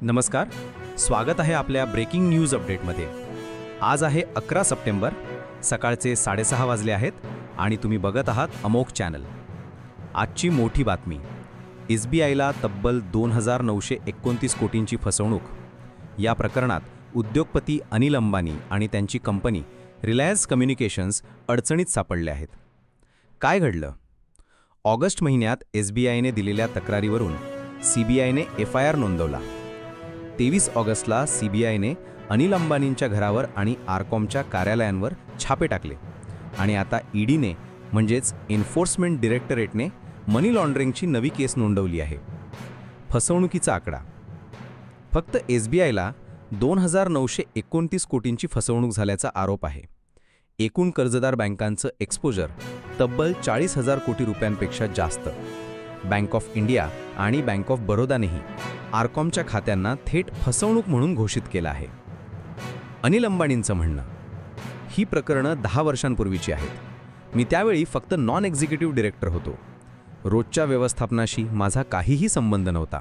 नमस्कार, स्वागत आहे आपल्या ब्रेकिंग न्यूज अपडेटमध्ये। आज आहे 11 सप्टेंबर, सकाळचे 6:30 वाजले आहेत आणि तुम्ही बघत आहात अमोघ चॅनल। आजची मोठी बातमी, SBIला तब्बल 2929 कोटींची फसवणूक। या प्रकरणात उद्योगपती अनिल अंबानी आणि त्यांची कंपनी रिलायन्स कम्युनिकेशन्स अडचणीत सापडले आहेत। काय घडलं? ऑगस्ट महिन्यात SBIने दिलेल्या तक्रारीवरून CBIने FIR नोंदवला। 23 ऑगस्टला CBIने अनिल अंबानींच्या घरावर आणि आरकॉमच्या कार्यालयांवर छापे टाकले आणि आता EDने म्हणजेच एन्फोर्समेंट डायरेक्टरेटने मनी लॉन्ड्रिंगची नवी केस नोंदवली आहे। फसवणुकीचा आकडा, फक्त SBIला 2929 कोटींची फसवणूक झाल्याचा आरोप आहे। एकूण कर्जदार बँकांचं एक्सपोजर तब्बल 40,000 कोटी रुपयांपेक्षा जास्त। बँक ऑफ इंडिया आणि बँक ऑफ बरोदानेही आरकॉमच्या खात्यांना थेट फसवणूक म्हणून घोषित केलं आहे। अनिल अंबानींचं म्हणणं, ही प्रकरणं 10 वर्षांपूर्वीची आहेत। मी त्यावेळी फक्त नॉन एक्झिक्युटिव्ह डायरेक्टर होतो। रोजच्या व्यवस्थापनाशी माझा काहीही संबंध नव्हता।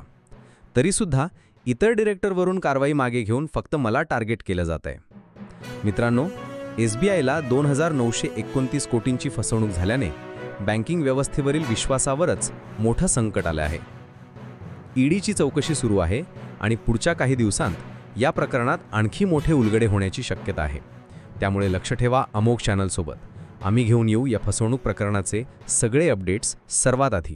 तरीसुद्धा इतर डायरेक्टरवरून कारवाई मागे घेऊन फक्त मला टार्गेट केलं जात आहे। मित्रांनो, SBIला 2929 कोटींची फसवणूक झाल्याने बँकिंग व्यवस्थेवरील विश्वासावरच मोठं संकट आलं आहे। EDची चौकशी सुरू आहे आणि पुढच्या काही दिवसांत या प्रकरणात आणखी मोठे उलगडे होण्याची शक्यता आहे। त्यामुळे लक्ष ठेवा अमोघ चॅनलसोबत। आम्ही घेऊन येऊ या फसवणूक प्रकरणाचे सगळे अपडेट्स सर्वात आधी।